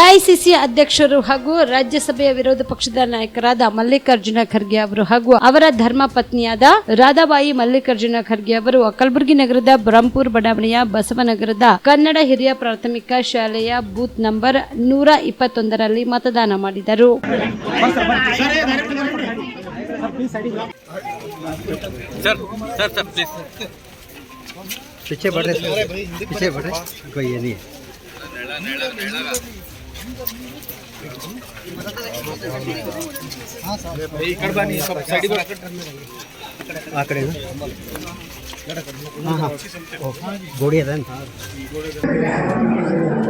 AICC ಅಧ್ಯಕ್ಷರು ಹಾಗೂ ರಾಜ್ಯಸಭೆಯ ವಿರೋಧ ಪಕ್ಷದ ನಾಯಕರಾದ ಮಲ್ಲಿಕಾರ್ಜುನ ಖರ್ಗೆ ಅವರು ಹಾಗೂ ಅವರ ಧರ್ಮ ಪತ್ನಿಯಾದ ರಾಧಾಬಾಯಿ ಮಲ್ಲಿಕಾರ್ಜುನ ಖರ್ಗೆ ಅವರು ಕಲಬುರಗಿ ನಗರದ ಬ್ರಹ್ಮಪುರ ಬಡಾವಣೆಯ ಬಸವನಗರದ ಕನ್ನಡ ಹಿರಿಯ ಪ್ರಾಥಮಿಕ ಶಾಲೆಯ ಬೂತ್ ನಂಬರ್ 121ರಲ್ಲಿ ಮತದಾನ ಮಾಡಿದರು. पीछे बढ़े कोई ये नहीं आ कड़े गोड़ी है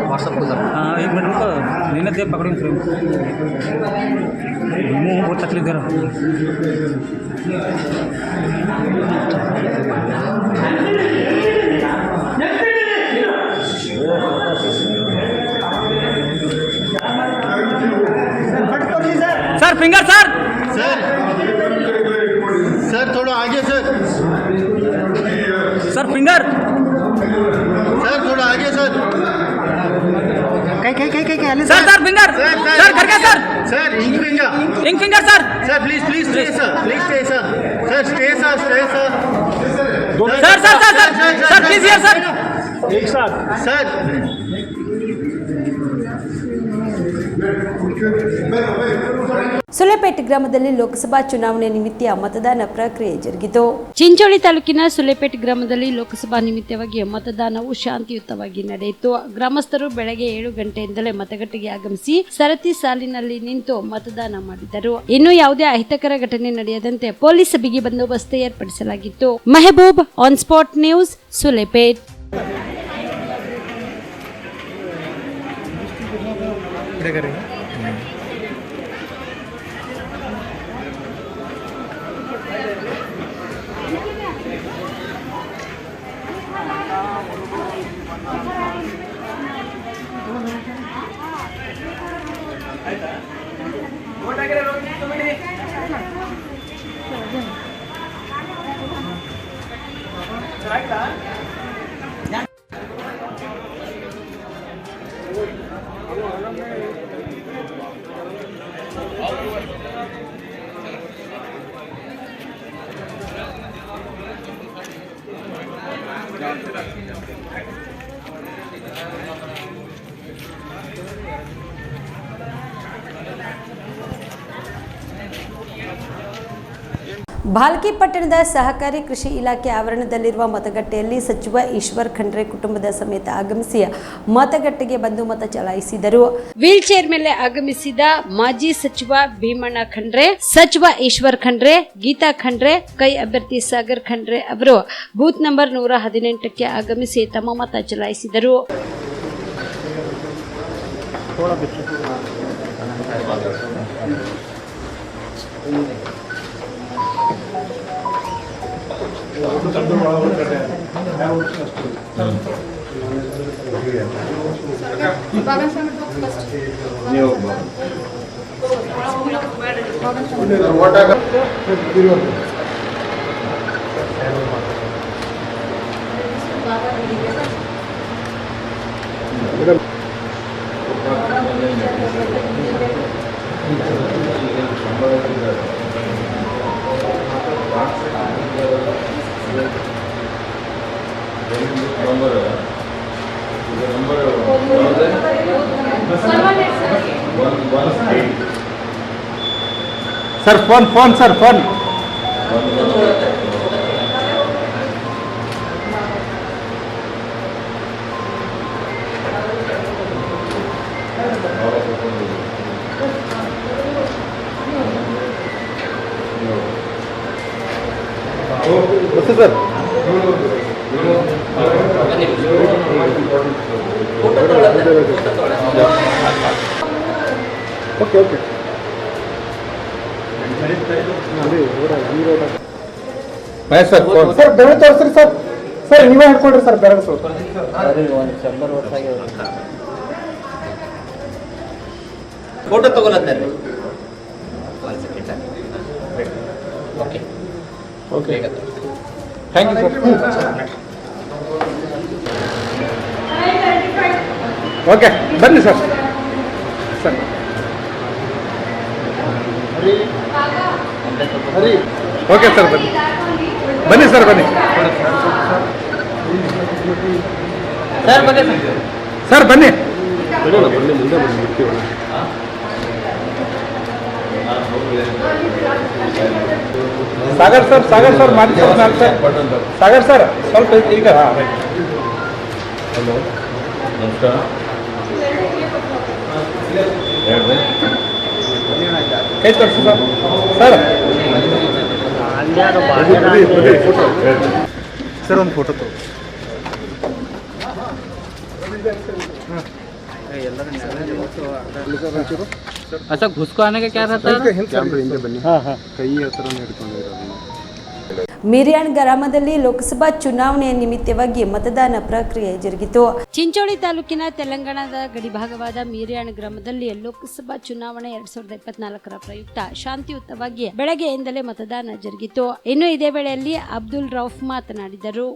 व्हाट्सएप को हाँ 1 मिनट रुको मैंने दे पकड़ूँ फिर मुँह बहुत तकलीफ दे रहा सर फिंगर सर सर थोड़ा थोड़ा आगे सर फिंगर सर थोड़ा आगे सर सर फिंगर सर घर का sir ink finger sir please stay sir stay sir please here sir एक साथ सर ಸುಲೇಪೇಟೆ ಗ್ರಾಮದಲ್ಲಿ ಲೋಕಸಭಾ ಚುನಾವಣೆ ನಿಮಿತ್ತ ಮತದಾನ ಪ್ರಕ್ರಿಯೆ ಜರುಗಿತು. ಚಿಂಚೋಳಿ ತಾಲೂಕಿನ ಸುಲೇಪೇಟೆ ಗ್ರಾಮದಲ್ಲಿ ಲೋಕಸಭಾ ನಿಮಿತ್ತವಾಗಿ ಮತದಾನವು ಶಾಂತಿಯುತವಾಗಿ ನಡೆಯಿತು. ಗ್ರಾಮಸ್ಥರು ಬೆಳಗ್ಗೆ 7 ಗಂಟೆಯಿಂದಲೇ ಮತಗಟ್ಟೆಗೆ ಆಗಮಿಸಿ ಸರತಿ ಸಾಲಿನಲ್ಲಿ ನಿಂತು ಮತದಾನ ಮಾಡಿದರು. ಇನ್ನು ಯಾವುದೇ ಅಹಿತಕರ ಘಟನೆ ನಡೆಯದಂತೆ ಪೊಲೀಸ್ ಬಿಗಿ ಬಂದೋಬಸ್ತ್ ಏರ್ಪಡಿಸಲಾಗಿತ್ತು. Mehboob on spot news Sulepet. Bhalki ಪಟ್ಟಣದ ಸಹಕಾರಿ ಕೃಷಿ ಇಲಾಖೆ ಆವರಣದಲ್ಲಿರುವ ಮತಗಟ್ಟೆಯಲ್ಲಿ ಸಚಿವ ಈಶ್ವರ್ ಖಂಡ್ರೆ ಕುಟುಂಬದ ಸಮೇತ ಆಗಮಿಸಿ ಮತಗಟ್ಟೆಗೆ ಬಂದು ಮತ ಚಲಾಯಿಸಿದರು. ವೀಲ್ ಚೇರ್ ಮೇಲೆ ಆಗಮಿಸಿದ ಮಾಜಿ ಸಚಿವ ಭೀಮಣ್ಣ ಖಂಡ್ರೆ, ಸಚಿವ ಈಶ್ವರ್ ಖಂಡ್ರೆ, ಗೀತಾ ಖಂಡ್ರೆ, ಕೈ ಅಭ್ಯರ್ಥಿ ಸಾಗರ್ ಖಂಡ್ರೆ ಅವರು ಬೂತ್ ನಂಬರ್ 118ಕ್ಕೆ ಆಗಮಿಸಿ ತಮ್ಮ ಮತ ಚಲಾಯಿಸಿದರು. Sir phone sir phone sir okay okay sir ಬೆಳೆ ತೋರಿಸ್ರಿ ಸರ್. ಸರ್ ನೀವೇ ಹಿಡ್ಕೊಳ್ರಿ ಸರ್ ಬೆರಳು ಸ್ವಲ್ಪ. ಫೋಟೋ ತಗೊಳತ್ತಾರೆ. Okay thank you sir. Okay ಬನ್ನಿ ಸರ್. ಸರ್ ಓಕೆ ಸರ್ ಬನ್ನಿ ಬನ್ನಿ ಸರ್ ಬನ್ನಿ ಸರ್ ಬನ್ನಿ ಸಾಗರ್ ಸರ್ ಮಾಡಿ ಸರ್. ಸಾಗರ್ ಸರ್ ಸ್ವಲ್ಪ ಈಗ ಹಲೋ ನಮಸ್ಕಾರ. ಕೈ ತೋರಿಸಿ ಸರ್. ಸರ್ सर ಒಂದು ಫೋಟೋ ತಗೋ. अच्छा घुस को आने का क्या रहता है? हाँ हाँ कई हत्र ಮಿರಿಯಾಣ್ ಗ್ರಾಮದಲ್ಲಿ ಲೋಕಸಭಾ ಚುನಾವಣೆಯ ನಿಮಿತ್ತವಾಗಿ ಮತದಾನ ಪ್ರಕ್ರಿಯೆ ಜರುಗಿತು. ಚಿಂಚೋಳಿ ತಾಲೂಕಿನ ತೆಲಂಗಾಣದ ಗಡಿಭಾಗವಾದ ಮಿರಿಯಾಣ್ ಗ್ರಾಮದಲ್ಲಿ ಲೋಕಸಭಾ ಚುನಾವಣೆ 2024ರ ಪ್ರಯುಕ್ತ ಶಾಂತಿಯುತವಾಗಿ ಬೆಳಗ್ಗೆಯಿಂದಲೇ ಮತದಾನ ಜರುಗಿತು. ಇನ್ನು ಇದೇ ವೇಳೆಯಲ್ಲಿ ಅಬ್ದುಲ್ ರೌಫ್ ಮಾತನಾಡಿದರು.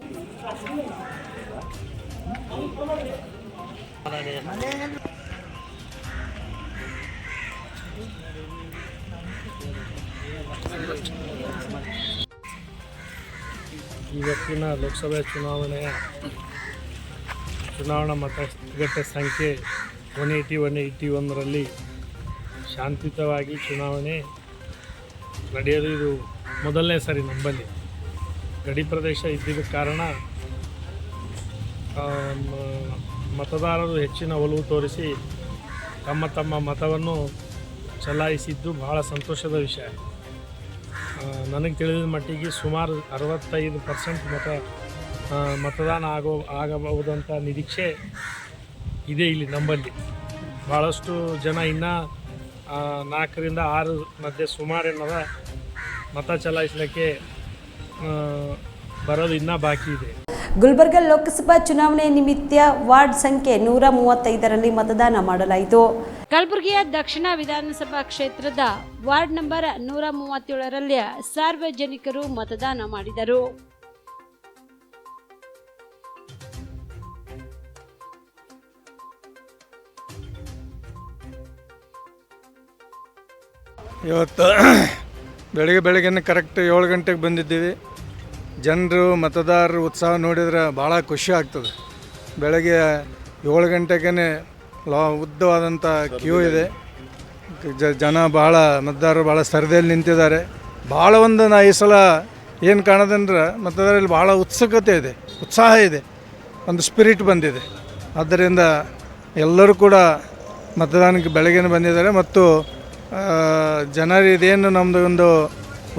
ಇವತ್ತಿನ ಲೋಕಸಭೆ ಚುನಾವಣೆಯ ಚುನಾವಣಾ ಮತಗಟ್ಟೆ ಸಂಖ್ಯೆ 181ರಲ್ಲಿ ಶಾಂತಿಯುತವಾಗಿ ಚುನಾವಣೆ ನಡೆಯಲು ಇದು ಮೊದಲನೇ ಸರಿ ನಮ್ಮಲ್ಲಿ. ಗಡಿ ಪ್ರದೇಶ ಇದ್ದಿದ್ದ ಕಾರಣ ಮತದಾರರು ಹೆಚ್ಚಿನ ಒಲವು ತೋರಿಸಿ ತಮ್ಮ ಮತವನ್ನು ಚಲಾಯಿಸಿದ್ದು ಬಹಳ ಸಂತೋಷದ ವಿಷಯ. ನನಗೆ ತಿಳಿದ ಮಟ್ಟಿಗೆ ಸುಮಾರು 65% ಮತದಾನ ಆಗಬಹುದಂಥ ನಿರೀಕ್ಷೆ ಇದೆ ಇಲ್ಲಿ ನಮ್ಮಲ್ಲಿ. ಭಾಳಷ್ಟು ಜನ ಇನ್ನೂ 4ರಿಂದ 6 ಮಧ್ಯೆ ಸುಮಾರು ಏನದ ಮತ ಚಲಾಯಿಸಲಿಕ್ಕೆ ಬರೋದು ಇನ್ನೂ ಬಾಕಿ ಇದೆ. ಗುಲ್ಬರ್ಗ ಲೋಕಸಭಾ ಚುನಾವಣೆ ನಿಮಿತ್ತ ವಾರ್ಡ್ ಸಂಖ್ಯೆ 135ರಲ್ಲಿ ಮತದಾನ ಮಾಡಲಾಯಿತು. ಕಲಬುರಗಿಯ ದಕ್ಷಿಣ ವಿಧಾನಸಭಾ ಕ್ಷೇತ್ರದ ವಾರ್ಡ್ ನಂಬರ್ 137ರಲ್ಲಿ ಸಾರ್ವಜನಿಕರು ಮತದಾನ ಮಾಡಿದರು. ಇವತ್ತು ಬೆಳಗ್ಗೆ ಕರೆಕ್ಟ್ 7 ಗಂಟೆಗೆ ಬಂದಿದ್ದೀವಿ. ಜನರು ಮತದಾರರು ಉತ್ಸಾಹ ನೋಡಿದ್ರೆ ಭಾಳ ಖುಷಿ ಆಗ್ತದೆ. ಬೆಳಗ್ಗೆ 7 ಗಂಟೆಗೇ ಉದ್ದವಾದಂಥ ಕ್ಯೂ ಇದೆ. ಜನ ಮತದಾರರು ಭಾಳ ಸರದಿಯಲ್ಲಿ ನಿಂತಿದ್ದಾರೆ. ಭಾಳ ಈ ಸಲ ಏನು ಕಾಣೋದಂದ್ರೆ ಮತದಾರರಲ್ಲಿ ಭಾಳ ಉತ್ಸುಕತೆ ಇದೆ, ಉತ್ಸಾಹ ಇದೆ, ಒಂದು ಸ್ಪಿರಿಟ್ ಬಂದಿದೆ. ಆದ್ದರಿಂದ ಎಲ್ಲರೂ ಕೂಡ ಮತದಾನಕ್ಕೆ ಬೆಳಗ್ಗೆ ಬಂದಿದ್ದಾರೆ ಮತ್ತು ಜನರು ಇದೇನು ನಮ್ಮದು ಒಂದು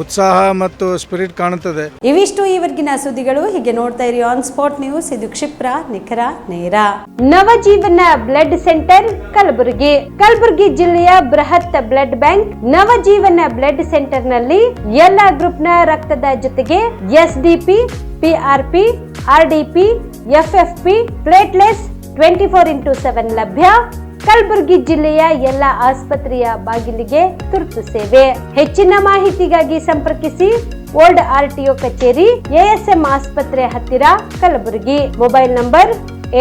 ಉತ್ಸಾಹ ಮತ್ತು ಸ್ಪಿರಿಟ್ ಕಾಣುತ್ತದೆ. ಇವಿಷ್ಟು ಈವರೆಗಿನ ಸುದ್ದಿಗಳು. ಹೀಗೆ ನೋಡ್ತಾ ಇರಿ ಆನ್ ಸ್ಪಾಟ್ ನ್ಯೂಸ್. ಇದು ಕ್ಷಿಪ್ರ, ನಿಖರ, ನೇರ. ನವಜೀವನ ಬ್ಲಡ್ ಸೆಂಟರ್ ಕಲಬುರಗಿ ಜಿಲ್ಲೆಯ ಬೃಹತ್ blood bank Navajeevan blood centre ನಲ್ಲಿ ಎಲ್ಲಾ ಗ್ರೂಪ್ ನ ರಕ್ತದ ಜೊತೆಗೆ SDP, PRP, RDP, FFP, ಪ್ಲೇಟ್ಲೆಸ್ 24x7 ಲಭ್ಯ. ಕಲಬುರಗಿ ಜಿಲ್ಲೆಯ ಎಲ್ಲ ಆಸ್ಪತ್ರೆಯ ಬಾಗಿಲಿಗೆ ತುರ್ತು ಸೇವೆ. ಹೆಚ್ಚಿನ ಮಾಹಿತಿಗಾಗಿ ಸಂಪರ್ಕಿಸಿ ಓಲ್ಡ್ RTO ಕಚೇರಿ, ASM ಆಸ್ಪತ್ರೆ ಹತ್ತಿರ, ಕಲಬುರಗಿ. ಮೊಬೈಲ್ ನಂಬರ್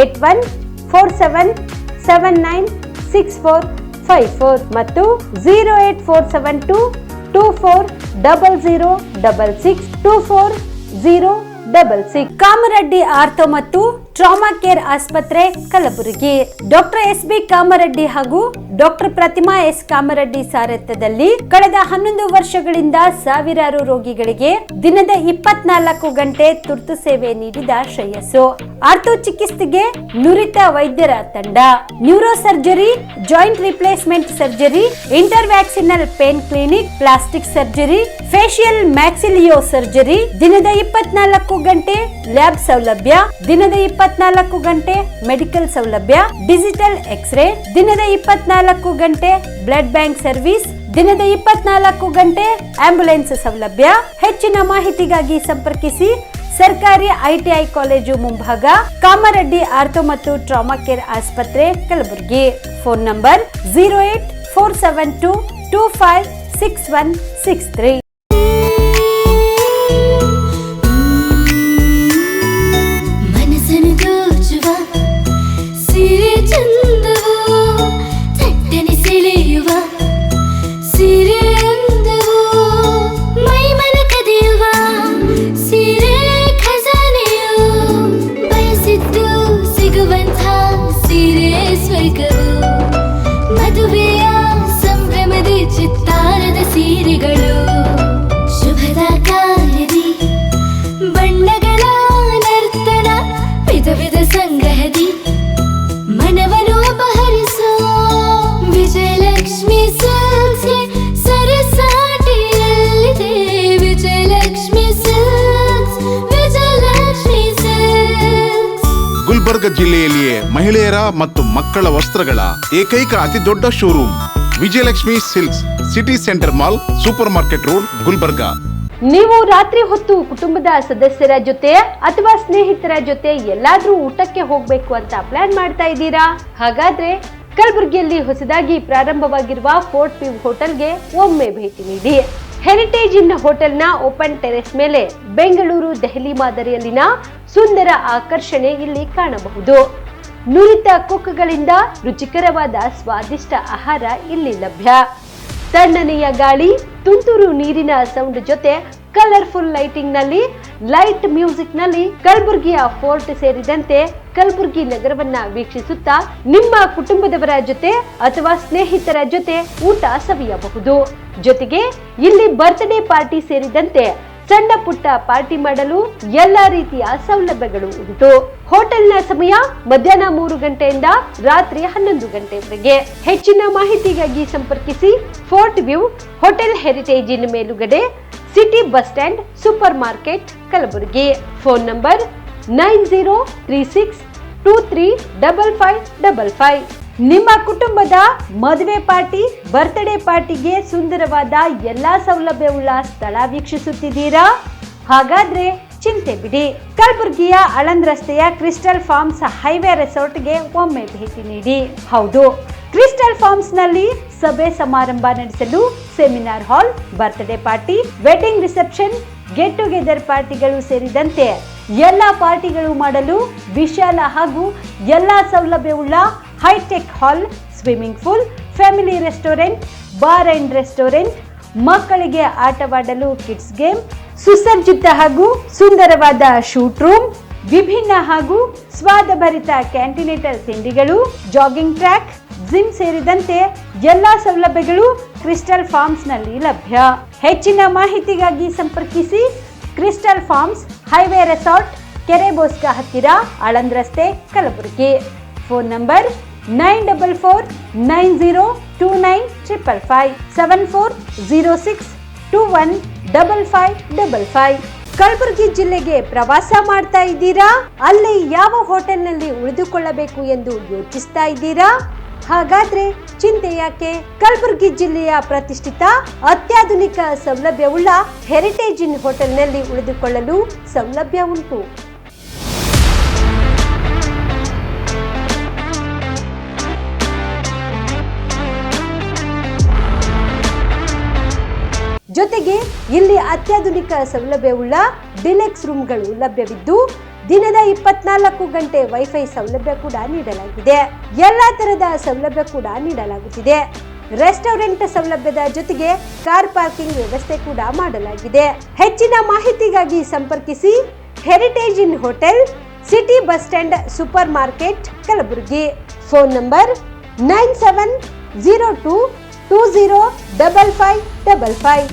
8147979654 ಮತ್ತು 08472240066 ಕಾಮರೆಡ್ಡಿ ಆರ್ಥೋ ಮತ್ತು ಟ್ರಾಮಾ ಕೇರ್ ಆಸ್ಪತ್ರೆ ಕಲಬುರಗಿ. ಡಾಕ್ಟರ್ SB ಕಾಮರೆಡ್ಡಿ ಹಾಗೂ ಡಾಕ್ಟರ್ ಪ್ರತಿಮಾ S ಕಾಮರೆಡ್ಡಿ ಸಾರಥ್ಯದಲ್ಲಿ ಕಳೆದ 11 ವರ್ಷಗಳಿಂದ ಸಾವಿರಾರು ರೋಗಿಗಳಿಗೆ ದಿನದ 24 ಗಂಟೆ ತುರ್ತು ಸೇವೆ ನೀಡಿದ ಶ್ರೇಯಸ್ಸು. ಆರ್ಥೋ ಚಿಕಿತ್ಸೆಗೆ ನುರಿತ ವೈದ್ಯರ ತಂಡ, neuro surgery, joint replacement surgery, interventional pain clinic, plastic surgery, facial maxillo surgery, ದಿನದ 24 ಗಂಟೆ ಲ್ಯಾಬ್ ಸೌಲಭ್ಯ, ದಿನದ 24 ಗಂಟೆ ಮೆಡಿಕಲ್ ಸೌಲಭ್ಯ, ಡಿಜಿಟಲ್ ಎಕ್ಸ್ರೇ, ದಿನದ 24 ಗಂಟೆ ಬ್ಲಡ್ ಬ್ಯಾಂಕ್ ಸರ್ವಿಸ್, ದಿನದ 24 ಗಂಟೆ ಆಂಬ್ಯುಲೆನ್ಸ್ ಸೌಲಭ್ಯ. ಹೆಚ್ಚಿನ ಮಾಹಿತಿಗಾಗಿ ಸಂಪರ್ಕಿಸಿ ಸರ್ಕಾರಿ ITI ಕಾಲೇಜು ಮುಂಭಾಗ, ಕಾಮರೆಡ್ಡಿ ಆರ್ಥೋ ಮತ್ತು ಟ್ರಾಮಾ ಕೇರ್ ಆಸ್ಪತ್ರೆ ಕಲಬುರಗಿ. Phone number 08472256163. ಗುಲ್ಬರ್ಗ ಜಿಲ್ಲೆಯಲ್ಲಿಯೇ ಮಹಿಳೆಯರ ಮತ್ತು ಮಕ್ಕಳ ವಸ್ತ್ರಗಳ ಏಕೈಕ ಅತಿ ದೊಡ್ಡ showroom Vijayalakshmi silks, city centre mall, super market road, Gulbarga. ನೀವು ರಾತ್ರಿ ಹೊತ್ತು ಕುಟುಂಬದ ಸದಸ್ಯರ ಜೊತೆ ಅಥವಾ ಸ್ನೇಹಿತರ ಜೊತೆ ಎಲ್ಲಾದ್ರೂ ಊಟಕ್ಕೆ ಹೋಗ್ಬೇಕು ಅಂತ ಪ್ಲಾನ್ ಮಾಡ್ತಾ ಇದ್ದೀರಾ? ಹಾಗಾದ್ರೆ ಕಲಬುರಗಿಯಲ್ಲಿ ಹೊಸದಾಗಿ ಪ್ರಾರಂಭವಾಗಿರುವ ಫೋರ್ಟ್ ವ್ಯೂ ಹೋಟೆಲ್ಗೆ ಒಮ್ಮೆ ಭೇಟಿ ನೀಡಿ. ಹೆರಿಟೇಜ್ ಇನ್ ಹೋಟೆಲ್ನ ಓಪನ್ ಟೆರೆಸ್ ಮೇಲೆ ಬೆಂಗಳೂರು ದೆಹಲಿ ಮಾದರಿಯಲ್ಲಿನ ಸುಂದರ ಆಕರ್ಷಣೆ ಇಲ್ಲಿ ಕಾಣಬಹುದು. ನುರಿತ ಕುಕ್ಗಳಿಂದ ರುಚಿಕರವಾದ ಸ್ವಾದಿಷ್ಟ ಆಹಾರ ಇಲ್ಲಿ ಲಭ್ಯ. ತಣ್ಣನೆಯ ಗಾಳಿ, ತುಂತುರು ನೀರಿನ ಸೌಂಡ್ ಜೊತೆ ಕಲರ್ಫುಲ್ ಲೈಟಿಂಗ್ ನಲ್ಲಿ, ಲೈಟ್ ಮ್ಯೂಸಿಕ್ ನಲ್ಲಿ ಕಲಬುರಗಿಯ ಫೋರ್ಟ್ ಸೇರಿದಂತೆ ಕಲಬುರಗಿ ನಗರವನ್ನ ವೀಕ್ಷಿಸುತ್ತಾ ನಿಮ್ಮ ಕುಟುಂಬದವರ ಜೊತೆ ಅಥವಾ ಸ್ನೇಹಿತರ ಜೊತೆ ಊಟ ಸವಿಯಬಹುದು. ಜೊತೆಗೆ ಇಲ್ಲಿ ಬರ್ತ್ಡೇ ಪಾರ್ಟಿ ಸೇರಿದಂತೆ ಸಣ್ಣ ಪುಟ್ಟ ಪಾರ್ಟಿ ಮಾಡಲು ಎಲ್ಲಾ ರೀತಿಯ ಸೌಲಭ್ಯಗಳು ಉಂಟು. ಹೋಟೆಲ್ನ ಸಮಯ ಮಧ್ಯಾಹ್ನ 3 ಗಂಟೆಯಿಂದ ರಾತ್ರಿ 11 ಗಂಟೆವರೆಗೆ. ಹೆಚ್ಚಿನ ಮಾಹಿತಿಗಾಗಿ ಸಂಪರ್ಕಿಸಿ ಫೋರ್ಟ್ ವ್ಯೂ ಹೋಟೆಲ್, ಹೆರಿಟೇಜ್ ಇನ್ ಮೇಲುಗಡೆ, city bus stand, super market, Kalaburagi. Phone number 9036235555. ನಿಮ್ಮ ಕುಟುಂಬದ ಮದುವೆ ಪಾರ್ಟಿ, ಬರ್ತ್ಡೇ ಪಾರ್ಟಿಗೆ ಸುಂದರವಾದ ಎಲ್ಲಾ ಸೌಲಭ್ಯವುಳ್ಳ ಸ್ಥಳ ವೀಕ್ಷಿಸುತ್ತಿದ್ದೀರಾ? ಹಾಗಾದ್ರೆ ಚಿಂತೆ ಬಿಡಿ. ಕಲಬುರಗಿಯ ಆಳಂದ್ ರಸ್ತೆಯ ಕ್ರಿಸ್ಟಲ್ ಫಾರ್ಮ್ಸ್ ಹೈವೇ ರೆಸಾರ್ಟ್ಗೆ ಒಮ್ಮೆ ಭೇಟಿ ನೀಡಿ. ಹೌದು, ಕ್ರಿಸ್ಟಲ್ ಫಾರ್ಮ್ಸ್ ನಲ್ಲಿ ಸಭೆ ಸಮಾರಂಭ ನಡೆಸಲು seminar hall, birthday party, wedding reception, get together ಪಾರ್ಟಿಗಳು ಸೇರಿದಂತೆ ಎಲ್ಲಾ ಪಾರ್ಟಿಗಳು ಮಾಡಲು ವಿಶಾಲ ಹಾಗೂ ಎಲ್ಲಾ ಸೌಲಭ್ಯವುಳ್ಳ hitech hall, swimming pool, family restaurant, bar and restaurant, ಮಕ್ಕಳಿಗೆ ಆಟವಾಡಲು ಕಿಡ್ಸ್ ಗೇಮ್, ಸುಸಜ್ಜಿತ ಹಾಗೂ ಸುಂದರವಾದ ಶೂಟ್ ರೂಮ್, ವಿಭಿನ್ನ ಹಾಗೂ ಸ್ವಾದಭರಿತ ಕ್ಯಾಂಟಿನೇಟಲ್ ತಿಂಡಿಗಳು, ಜಾಗಿಂಗ್ ಟ್ರ್ಯಾಕ್, ಜಿಮ್ ಸೇರಿದಂತೆ ಎಲ್ಲಾ ಸೌಲಭ್ಯಗಳು ಕ್ರಿಸ್ಟಲ್ ಫಾರ್ಮ್ಸ್ ನಲ್ಲಿ ಲಭ್ಯ. ಹೆಚ್ಚಿನ ಮಾಹಿತಿಗಾಗಿ ಸಂಪರ್ಕಿಸಿ ಕ್ರಿಸ್ಟಲ್ ಫಾರ್ಮ್ಸ್ ಹೈವೇ ರೆಸಾರ್ಟ್, ಕೆರೆ ಬೋಸ್ಕ ಹತ್ತಿರ, ಆಳಂದ್ ರಸ್ತೆ, ಕಲಬುರಗಿ. Phone number 9490295555 7406215555. ಕಲಬುರಗಿ ಜಿಲ್ಲೆಗೆ ಪ್ರವಾಸ ಮಾಡ್ತಾ ಇದ್ದೀರಾ? ಅಲ್ಲಿ ಯಾವ ಹೋಟೆಲ್ನಲ್ಲಿ ಉಳಿದುಕೊಳ್ಳಬೇಕು ಎಂದು ಯೋಚಿಸ್ತಾ ಇದ್ದೀರಾ? ಹಾಗಾದ್ರೆ ಚಿಂತೆ ಯಾಕೆ? ಕಲಬುರಗಿ ಜಿಲ್ಲೆಯ ಪ್ರತಿಷ್ಠಿತ ಅತ್ಯಾಧುನಿಕ ಸೌಲಭ್ಯವುಳ್ಳ ಹೆರಿಟೇಜ್ ಇನ್ ಹೋಟೆಲ್ನಲ್ಲಿ ಉಳಿದುಕೊಳ್ಳಲು ಸೌಲಭ್ಯ ಉಂಟು. ಜೊತೆಗೆ ಇಲ್ಲಿ ಅತ್ಯಾಧುನಿಕ ಸೌಲಭ್ಯವುಳ್ಳ ಡಿಲೆಕ್ಸ್ ರೂಮ್ಗಳು ಲಭ್ಯವಿದ್ದು ದಿನದ 24 ಗಂಟೆ ವೈಫೈ ಸೌಲಭ್ಯ ಕೂಡ ನೀಡಲಾಗಿದೆ. ಎಲ್ಲಾ ತರದ ಸೌಲಭ್ಯ ಕೂಡ ನೀಡಲಾಗುತ್ತಿದೆ. ರೆಸ್ಟೋರೆಂಟ್ ಸೌಲಭ್ಯದ ಜೊತೆಗೆ ಕಾರ್ ಪಾರ್ಕಿಂಗ್ ವ್ಯವಸ್ಥೆ ಕೂಡ ಮಾಡಲಾಗಿದೆ. ಹೆಚ್ಚಿನ ಮಾಹಿತಿಗಾಗಿ ಸಂಪರ್ಕಿಸಿ heritage inn hotel, city bus stand, super market, Kalaburagi. Phone number 9702205555.